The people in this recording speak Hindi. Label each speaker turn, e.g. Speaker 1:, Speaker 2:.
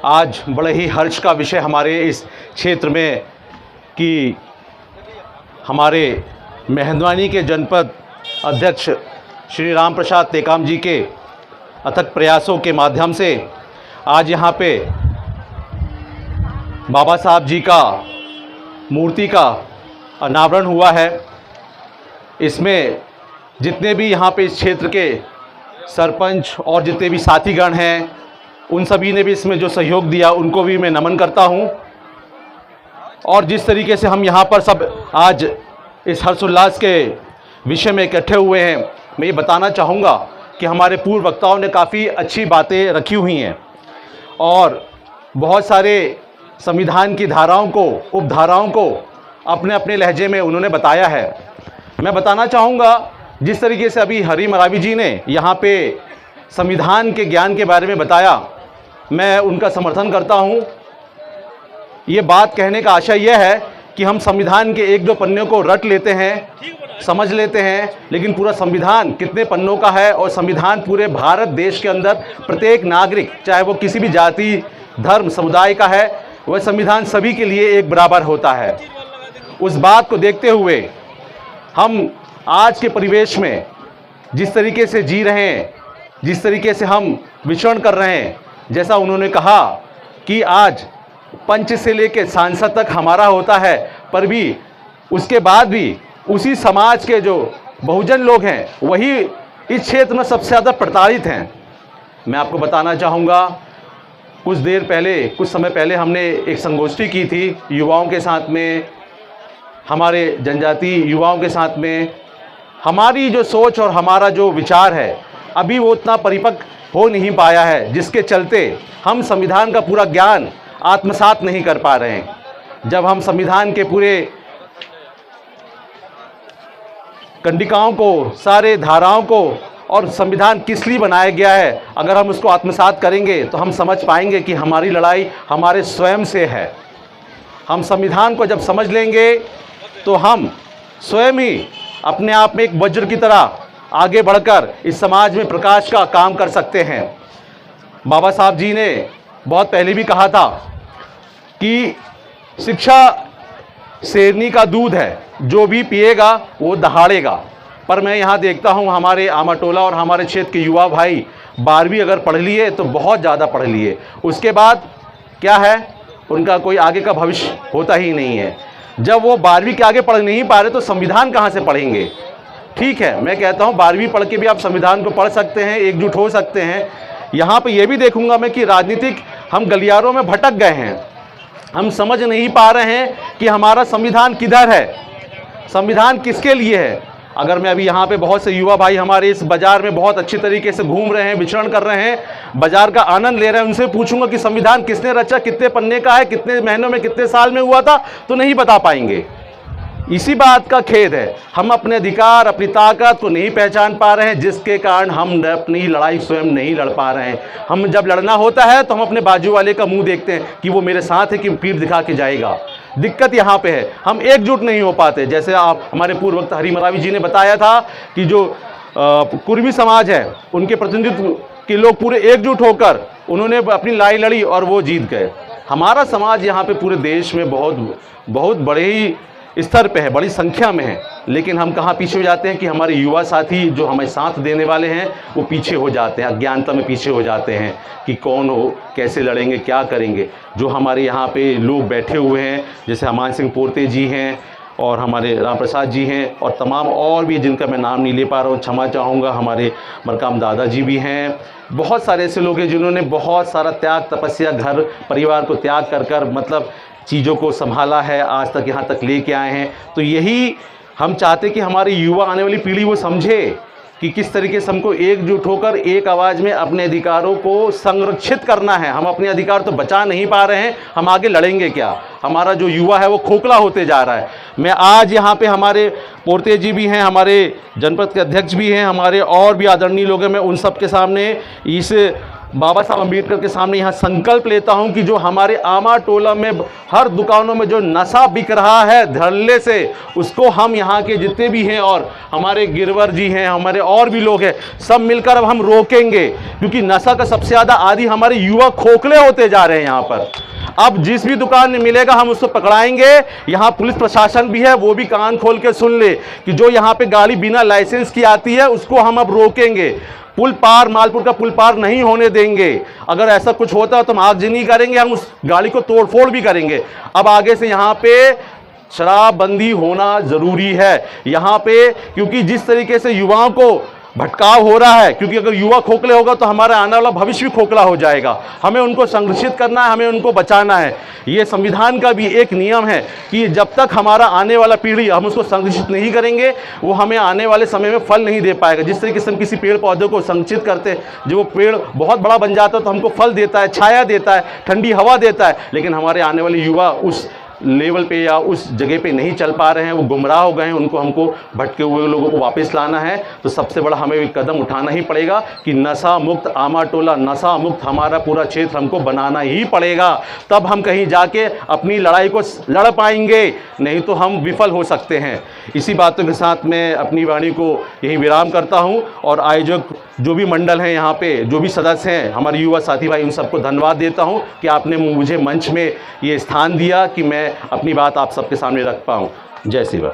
Speaker 1: आज बड़े ही हर्ष का विषय हमारे इस क्षेत्र में कि हमारे मेहंदवानी के जनपद अध्यक्ष श्री राम प्रसाद टेकाम जी के अथक प्रयासों के माध्यम से आज यहाँ पे बाबा साहब जी का मूर्ति का अनावरण हुआ है। इसमें जितने भी यहाँ पे इस क्षेत्र के सरपंच और जितने भी साथीगण हैं, उन सभी ने भी इसमें जो सहयोग दिया उनको भी मैं नमन करता हूँ। और जिस तरीके से हम यहाँ पर सब आज इस हर्षोल्लास के विषय में इकट्ठे हुए हैं, मैं ये बताना चाहूँगा कि हमारे पूर्व वक्ताओं ने काफ़ी अच्छी बातें रखी हुई हैं और बहुत सारे संविधान की धाराओं को, उपधाराओं को अपने अपने लहजे में उन्होंने बताया है। मैं बताना चाहूँगा जिस तरीके से अभी हरी मरावी जी ने यहाँ पे संविधान के ज्ञान के बारे में बताया, मैं उनका समर्थन करता हूँ। ये बात कहने का आशय यह है कि हम संविधान के एक दो पन्नों को रट लेते हैं, समझ लेते हैं, लेकिन पूरा संविधान कितने पन्नों का है और संविधान पूरे भारत देश के अंदर प्रत्येक नागरिक, चाहे वो किसी भी जाति, धर्म, समुदाय का है, वह संविधान सभी के लिए एक बराबर होता है। उस बात को देखते हुए हम आज के परिवेश में जिस तरीके से जी रहे हैं, जिस तरीके से हम विचरण कर रहे हैं, जैसा उन्होंने कहा कि आज पंच से लेकर सांसद तक हमारा होता है, पर भी उसके बाद भी उसी समाज के जो बहुजन लोग हैं वही इस क्षेत्र में सबसे ज़्यादा प्रताड़ित हैं। मैं आपको बताना चाहूँगा, कुछ समय पहले हमने एक संगोष्ठी की थी युवाओं के साथ में, हमारे जनजाति युवाओं के साथ में। हमारी जो सोच और हमारा जो विचार है अभी वो उतना परिपक्व हो नहीं पाया है, जिसके चलते हम संविधान का पूरा ज्ञान आत्मसात नहीं कर पा रहे हैं। जब हम संविधान के पूरे कंडिकाओं को, सारे धाराओं को और संविधान किस लिए बनाया गया है, अगर हम उसको आत्मसात करेंगे तो हम समझ पाएंगे कि हमारी लड़ाई हमारे स्वयं से है। हम संविधान को जब समझ लेंगे तो हम स्वयं ही अपने आप में एक वज्र की तरह आगे बढ़कर इस समाज में प्रकाश का काम कर सकते हैं। बाबा साहब जी ने बहुत पहले भी कहा था कि शिक्षा शेरनी का दूध है, जो भी पिएगा वो दहाड़ेगा। पर मैं यहाँ देखता हूँ हमारे आमाटोला और हमारे क्षेत्र के युवा भाई 12वीं अगर पढ़ लिए तो बहुत ज़्यादा पढ़ लिए, उसके बाद क्या है, उनका कोई आगे का भविष्य होता ही नहीं है। जब वो 12वीं के आगे पढ़ नहीं पा रहे तो संविधान कहाँ से पढ़ेंगे। ठीक है, मैं कहता हूँ 12वीं पढ़ के भी आप संविधान को पढ़ सकते हैं, एकजुट हो सकते हैं। यहाँ पे ये भी देखूंगा मैं कि राजनीतिक हम गलियारों में भटक गए हैं, हम समझ नहीं पा रहे हैं कि हमारा संविधान किधर है, संविधान किसके लिए है। अगर मैं अभी यहाँ पे बहुत से युवा भाई हमारे इस बाज़ार में बहुत अच्छी तरीके से घूम रहे हैं, विचरण कर रहे हैं, बाज़ार का आनंद ले रहे हैं, उनसे पूछूंगा कि संविधान किसने रचा, कितने पन्ने का है, कितने महीनों में, कितने साल में हुआ था, तो नहीं बता पाएंगे। इसी बात का खेद है, हम अपने अधिकार, अपनी ताकत को नहीं पहचान पा रहे हैं, जिसके कारण हम अपनी लड़ाई स्वयं नहीं लड़ पा रहे हैं। हम जब लड़ना होता है तो हम अपने बाजू वाले का मुंह देखते हैं कि वो मेरे साथ है कि पीठ दिखा के जाएगा। दिक्कत यहाँ पे है, हम एकजुट नहीं हो पाते। जैसे आप हमारे पूर्व वक्त हरी मरावी जी ने बताया था कि जो कुर्मी समाज है उनके प्रतिनिधित्व के लोग पूरे एकजुट होकर उन्होंने अपनी लड़ाई लड़ी और वो जीत गए। हमारा समाज यहाँ पे पूरे देश में बहुत बड़े ही स्तर पे है, बड़ी संख्या में है, लेकिन हम कहाँ पीछे हो जाते हैं कि हमारे युवा साथी जो हमें साथ देने वाले हैं वो पीछे हो जाते हैं, अज्ञानता में पीछे हो जाते हैं कि कौन हो, कैसे लड़ेंगे, क्या करेंगे। जो हमारे यहाँ पे लोग बैठे हुए हैं, जैसे हमान सिंह पोर्ते जी हैं और हमारे राम प्रसाद जी हैं और तमाम और भी जिनका मैं नाम नहीं ले पा रहा हूँ, क्षमा चाहूँगा, हमारे मरकाम दादा जी भी हैं। बहुत सारे ऐसे लोग हैं जिन्होंने बहुत सारा त्याग, तपस्या, घर परिवार को त्याग कर मतलब चीज़ों को संभाला है, आज तक यहाँ तक लेके आए हैं। तो यही हम चाहते कि हमारी युवा आने वाली पीढ़ी वो समझे कि किस तरीके से हमको एकजुट होकर एक आवाज़ में अपने अधिकारों को संरक्षित करना है। हम अपने अधिकार तो बचा नहीं पा रहे हैं, हम आगे लड़ेंगे क्या। हमारा जो युवा है वो खोखला होते जा रहा है। मैं आज यहाँ पे हमारे पोर्ते जी भी हैं, हमारे जनपद के अध्यक्ष भी हैं, हमारे और भी आदरणीय लोग हैं, मैं उन सब के सामने इस बाबा साहब अम्बेडकर के सामने यहाँ संकल्प लेता हूँ कि जो हमारे आमा टोला में हर दुकानों में जो नशा बिक रहा है धड़ल्ले से, उसको हम यहाँ के जितने भी हैं और हमारे गिरवर जी हैं, हमारे और भी लोग हैं, सब मिलकर अब हम रोकेंगे। क्योंकि नशा का सबसे ज़्यादा आदी हमारे युवा खोखले होते जा रहे हैं यहाँ पर। अब जिस भी दुकान में मिलेगा हम उसको पकड़ाएंगे। यहाँ पुलिस प्रशासन भी है, वो भी कान खोल के सुन ले कि जो यहाँ पे गाड़ी बिना लाइसेंस की आती है उसको हम अब रोकेंगे। पुल पार, मालपुर का पुल पार नहीं होने देंगे। अगर ऐसा कुछ होता है तो हम आगजनी करेंगे, हम उस गाड़ी को तोड़फोड़ भी करेंगे। अब आगे से यहाँ पे शराबबंदी होना ज़रूरी है यहाँ पे, क्योंकि जिस तरीके से युवाओं को भटकाव हो रहा है, क्योंकि अगर युवा खोखले होगा तो हमारा आने वाला भविष्य भी खोखला हो जाएगा। हमें उनको संरक्षित करना है, हमें उनको बचाना है। ये संविधान का भी एक नियम है कि जब तक हमारा आने वाला पीढ़ी हम उसको संरक्षित नहीं करेंगे, वो हमें आने वाले समय में फल नहीं दे पाएगा। जिस तरीके से हम किसी पेड़ पौधे को संरक्षित करते हैं, जब वो पेड़ बहुत बड़ा बन जाता है तो हमको फल देता है, छाया देता है, ठंडी हवा देता है, लेकिन हमारे आने वाले युवा उस लेवल पे या उस जगह पे नहीं चल पा रहे हैं, वो गुमराह हो गए हैं। उनको हमको भटके हुए लोगों को वापस लाना है। तो सबसे बड़ा हमें एक कदम उठाना ही पड़ेगा कि नशा मुक्त आमा टोला, नशा मुक्त हमारा पूरा क्षेत्र हमको बनाना ही पड़ेगा। तब हम कहीं जाके अपनी लड़ाई को लड़ पाएंगे, नहीं तो हम विफल हो सकते हैं। इसी बातों के साथ मैं अपनी वाणी को यहीं विराम करता हूं और आयोजक जो भी मंडल हैं, यहाँ पे जो भी सदस्य हैं, हमारे युवा साथी भाई, उन सबको धन्यवाद देता हूं कि आपने मुझे मंच में ये स्थान दिया कि मैं अपनी बात आप सबके सामने रख पाऊँ। जय शिवा।